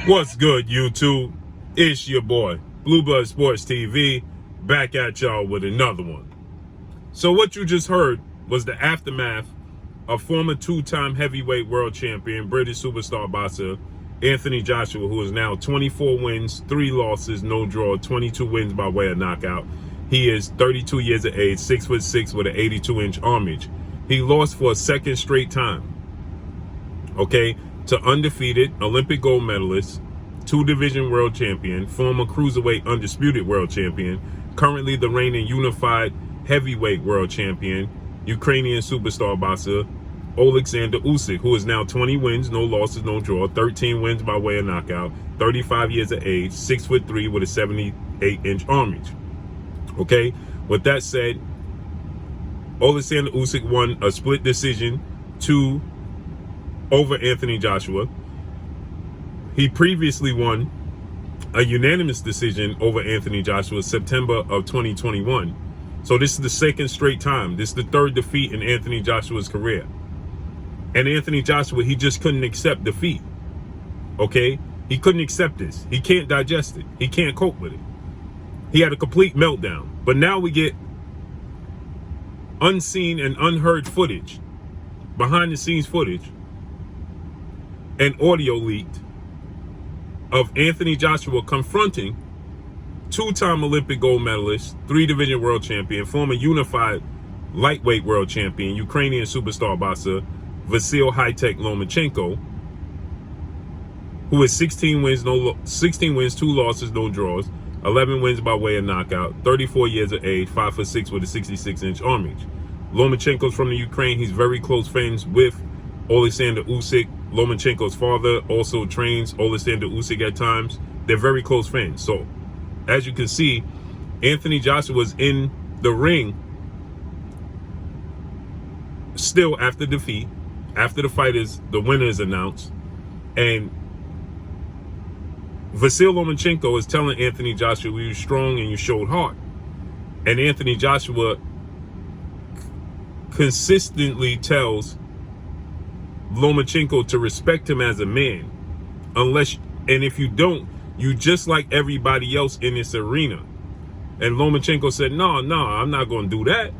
What's good, YouTube? It's your boy, Blueblood Sports TV, back at y'all with another one. So what you just heard was the aftermath of former two-time heavyweight world champion, British superstar boxer, Anthony Joshua, who is now 24 wins, 3 losses, no draw, 22 wins by way of knockout. He is 32 years of age, 6'6" with an 82-inch arm reach. He lost for a second straight time, okay, to undefeated Olympic gold medalist, 2-division world champion, former cruiserweight undisputed world champion, currently the reigning unified heavyweight world champion, Ukrainian superstar boxer, OLEKSANDR Usyk, who is now 20 wins, no losses, no draw, 13 wins by way of knockout, 35 years of age, 6'3" with a 78-inch arm reach. Okay, with that said, OLEKSANDR Usyk won a split decision over Anthony Joshua. He previously won a unanimous decision over Anthony Joshua September of 2021. So this is the second straight time. This is the third defeat in Anthony Joshua's career. And Anthony Joshua, he just couldn't accept defeat. Okay? He couldn't accept this. He can't digest it. He can't cope with it. He had a complete meltdown. But now we get unseen and unheard footage, behind the scenes footage, and audio leaked of Anthony Joshua confronting two-time Olympic gold medalist, 3-division world champion, former unified lightweight world champion, Ukrainian superstar boxer, VASILY Lomachenko, who is 16 wins, 2 losses, no draws, 11 wins by way of knockout, 34 years of age, 5'6" with a 66-inch arm reach. Lomachenko's from the Ukraine. He's very close friends with OLEKSANDR Usyk. Lomachenko's father also trains OLEKSANDR Usyk at times. They're very close friends. So, as you can see, Anthony Joshua was in the ring still after defeat, after the winner is announced, and Vasily Lomachenko is telling Anthony Joshua, you were strong and you showed heart. And Anthony Joshua consistently tells Lomachenko to respect him as a man, and if you don't, you just like everybody else in this arena. And Lomachenko said, no, I'm not going to do that,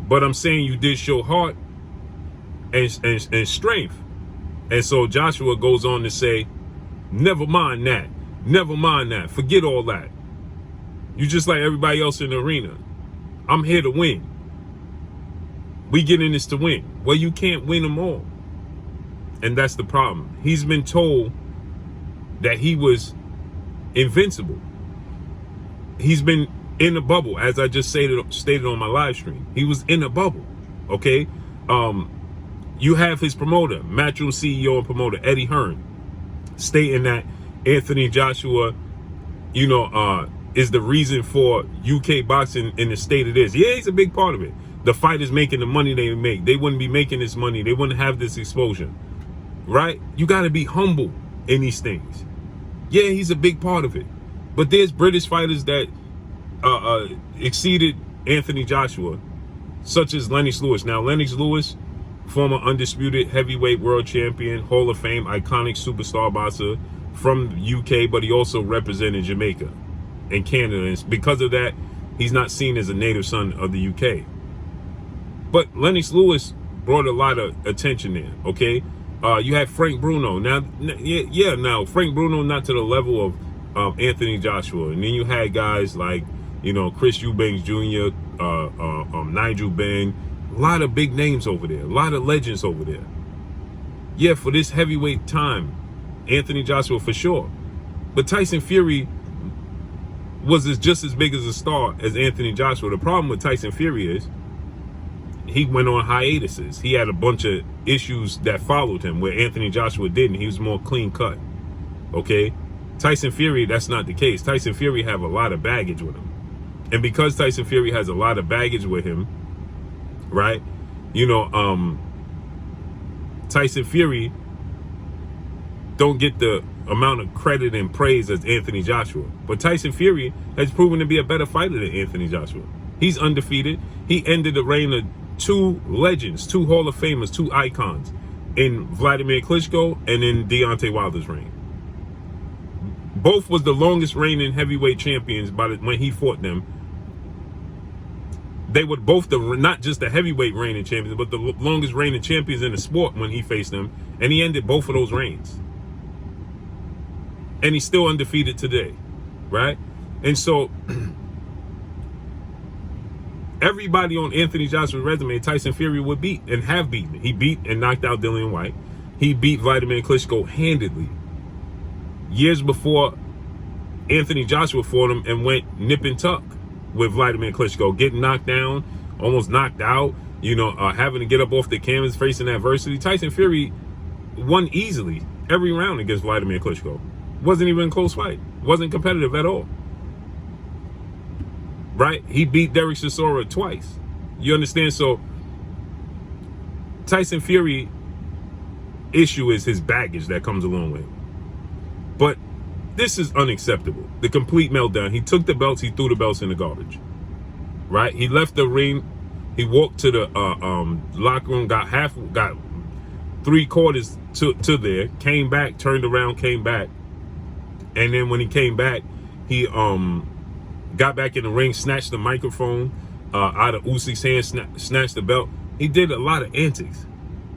but I'm saying you did show heart and strength. And so Joshua goes on to say, never mind that, forget all that, you just like everybody else in the arena. I'm here to win. We get in this to win. Well, you can't win them all. And that's the problem. He's been told that he was invincible. He's been in a bubble, as I just stated on my live stream. He was in a bubble, okay? You have his promoter, Matchroom CEO and promoter, Eddie Hearn, stating that Anthony Joshua, is the reason for UK boxing in the state it is. Yeah, he's a big part of it. The fighters making the money they make. They wouldn't be making this money. They wouldn't have this exposure, right? You got to be humble in these things. Yeah, he's a big part of it. But there's British fighters that exceeded Anthony Joshua, such as Lennox Lewis. Now, Lennox Lewis, former undisputed heavyweight world champion, Hall of Fame, iconic superstar boxer from the UK, but he also represented Jamaica and Canada. And because of that, he's not seen as a native son of the UK. But Lennox Lewis brought a lot of attention there, okay? You had Frank Bruno. Now, Frank Bruno not to the level of Anthony Joshua. And then you had guys like, Chris Eubanks Jr., Nigel Benn. A lot of big names over there. A lot of legends over there. Yeah, for this heavyweight time, Anthony Joshua for sure. But Tyson Fury was just as big as a star as Anthony Joshua. The problem with Tyson Fury is he went on hiatuses. He had a bunch of issues that followed him where Anthony Joshua didn't. He was more clean cut. Okay? Tyson Fury, that's not the case. Tyson Fury have a lot of baggage with him. And because Tyson Fury has a lot of baggage with him, right? Tyson Fury don't get the amount of credit and praise as Anthony Joshua. But Tyson Fury has proven to be a better fighter than Anthony Joshua. He's undefeated. He ended the reign of two legends, two Hall of Famers, two icons in Vladimir Klitschko and in Deontay Wilder's reign. Both was the longest reigning heavyweight champions when he fought them. They were both not just the heavyweight reigning champions, but the longest reigning champions in the sport when he faced them. And he ended both of those reigns. And he's still undefeated today, right? And so everybody on Anthony Joshua's resume, Tyson Fury would beat and have beaten. He beat and knocked out Dillian White. He beat Vladimir Klitschko handedly. Years before Anthony Joshua fought him and went nip and tuck with Vladimir Klitschko, getting knocked down, almost knocked out, having to get up off the canvas, facing adversity. Tyson Fury won easily every round against Vladimir Klitschko. Wasn't even a close fight. Wasn't competitive at all. Right? He beat Derek Chisora twice. You understand? So Tyson Fury issue is his baggage that comes along with it. But this is unacceptable. The complete meltdown. He took the belts. He threw the belts in the garbage. Right? He left the ring. He walked to the locker room. Got 3/4 to there. Came back. Turned around. Came back. And then when he came back, he got back in the ring. Snatched the microphone out of Usyk's hand. Snatched the belt. He did a lot of antics.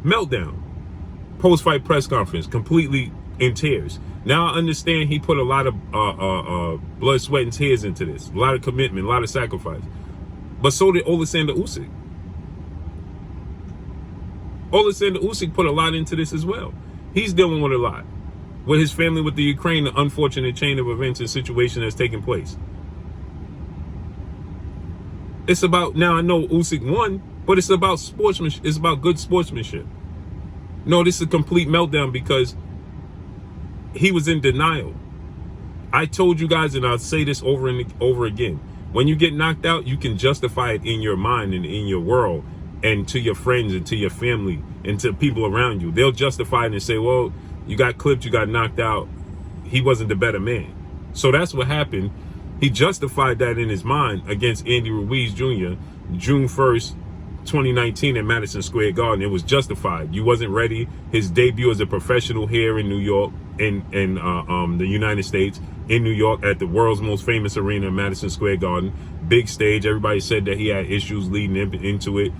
Meltdown. Post-fight press conference. Completely in tears. Now I understand he put a lot of blood, sweat, and tears into this. A lot of commitment, a lot of sacrifice. But so did Oleksandr Usyk. Oleksandr Usyk put a lot into this as well. He's dealing with a lot. With his family, with the Ukraine, the unfortunate chain of events and situation that's taking place. It's about, now I know Usyk won, but it's about sportsmanship. It's about good sportsmanship. No, this is a complete meltdown because he was in denial. I told you guys, and I'll say this over and over again. When you get knocked out, you can justify it in your mind and in your world and to your friends and to your family and to people around you. They'll justify it and say, well, you got clipped, you got knocked out. He wasn't the better man. So that's what happened. He justified that in his mind against Andy Ruiz Jr. June 1st, 2019 at Madison Square Garden. It was justified. You wasn't ready. His debut as a professional here in New York, in the United States, in New York at the world's most famous arena, Madison Square Garden. Big stage. Everybody said that he had issues leading into it,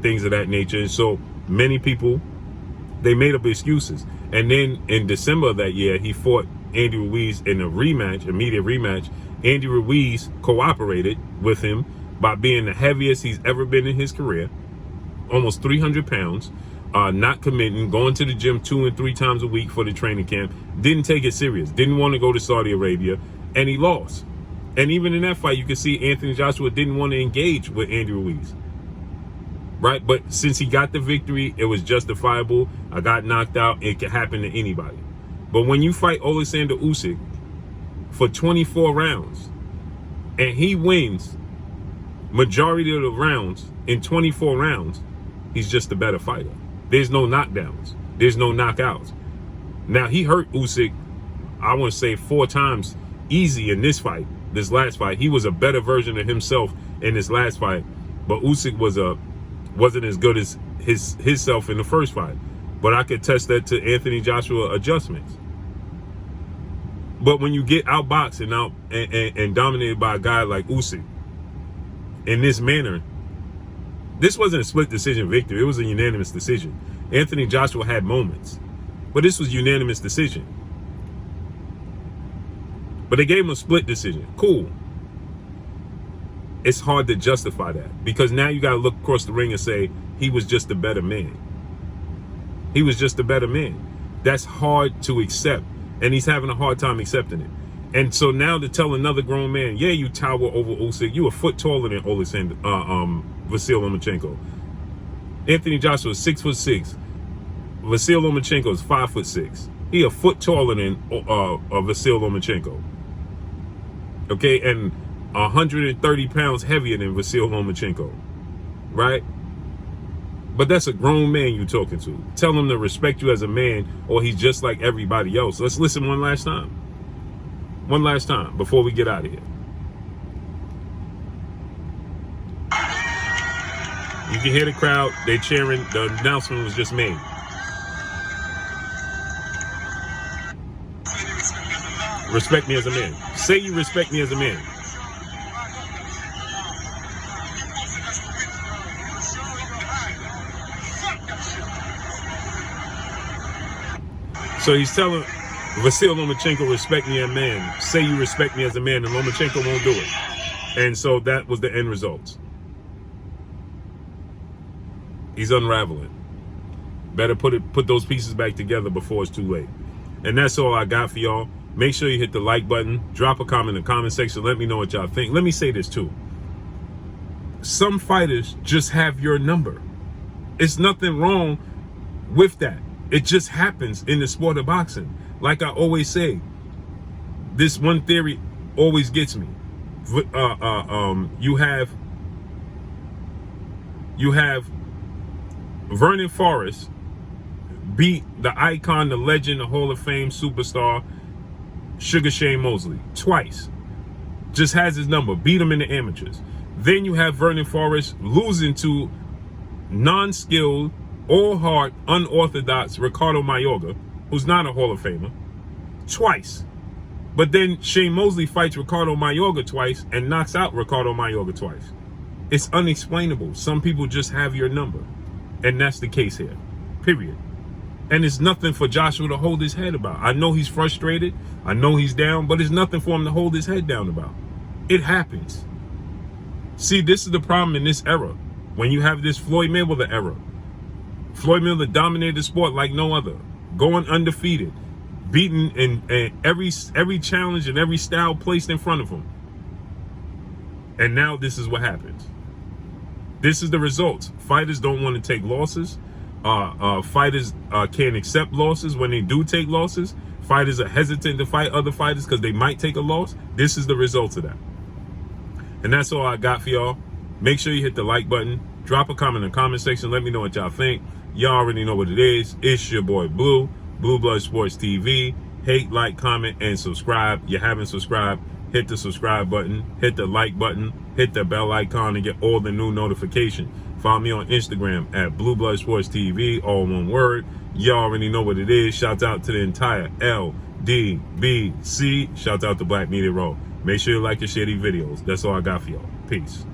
things of that nature. And so many people, they made up excuses. And then in December of that year, he fought Andy Ruiz in a rematch, immediate rematch. Andy Ruiz cooperated with him by being the heaviest he's ever been in his career, almost 300 pounds, not committing, going to the gym 2 and 3 times a week for the training camp, didn't take it serious, didn't want to go to Saudi Arabia, and he lost. And even in that fight, you can see Anthony Joshua didn't want to engage with Andy Ruiz, right? But since he got the victory, it was justifiable. I got knocked out. It can happen to anybody. But when you fight Oleksandr Usyk for 24 rounds, and he wins majority of the rounds in 24 rounds, he's just a better fighter. There's no knockdowns. There's no knockouts. Now, he hurt Usyk, I want to say 4 times easy in this fight, this last fight. He was a better version of himself in this last fight, but Usyk wasn't as good as his self in the first fight. But I could test that to Anthony Joshua adjustments. But when you get outboxed and dominated by a guy like Usyk in this manner, this wasn't a split decision victory. It was a unanimous decision. Anthony Joshua had moments, but this was unanimous decision. But they gave him a split decision. Cool. It's hard to justify that because now you got to look across the ring and say he was just a better man. He was just a better man. That's hard to accept, and he's having a hard time accepting it. And so now to tell another grown man, yeah, you tower over Usyk, you a foot taller than Vasily Lomachenko. Anthony Joshua is 6'6". Vasily Lomachenko is 5'6". He a foot taller than Vasily Lomachenko. Okay, and 130 pounds heavier than Vasily Lomachenko, right? But that's a grown man you talking to. Tell him to respect you as a man, or he's just like everybody else. Let's listen one last time. One last time before we get out of here. You can hear the crowd. They cheering. The announcement was just made. Respect me as a man. Say you respect me as a man. So he's telling Vasily Lomachenko, respect me as a man. Say you respect me as a man, and Lomachenko won't do it. And so that was the end result. He's unraveling. Better put those pieces back together before it's too late. And that's all I got for y'all. Make sure you hit the like button. Drop a comment in the comment section. Let me know what y'all think. Let me say this too. Some fighters just have your number. It's nothing wrong with that. It just happens in the sport of boxing. Like I always say, this one theory always gets me. You have Vernon Forrest beat the icon, the legend, the Hall of Fame superstar, Sugar Shane Mosley, twice. Just has his number. Beat him in the amateurs. Then you have Vernon Forrest losing to non-skilled, all-heart, unorthodox Ricardo Mayorga, who's not a Hall of Famer, twice. But then Shane Mosley fights Ricardo Mayorga twice and knocks out Ricardo Mayorga twice. It's unexplainable. Some people just have your number. And that's the case here. Period. And it's nothing for Joshua to hold his head about. I know he's frustrated. I know he's down, but it's nothing for him to hold his head down about. It happens. See, this is the problem in this era. When you have this Floyd Mayweather era. Floyd Mayweather dominated the sport like no other. Going undefeated. Beaten in every challenge and every style placed in front of him. And now this is what happens. This is the results. Fighters don't want to take losses. Fighters can't accept losses when they do take losses. Fighters are hesitant to fight other fighters because they might take a loss. This is the result of that. And that's all I got for y'all. Make sure you hit the like button. Drop a comment in the comment section. Let me know what y'all think. Y'all already know what it is. It's your boy Blue. Blue Blood Sports TV. Hate, like, comment, and subscribe. You haven't subscribed, hit the subscribe button. Hit the like button. Hit the bell icon to get all the new notifications. Follow me on Instagram at Blue Blood Sports TV, all one word. Y'all already know what it is. Shout out to the entire LDBC. Shout out to Black Media Row. Make sure you like and share these videos. That's all I got for y'all. Peace.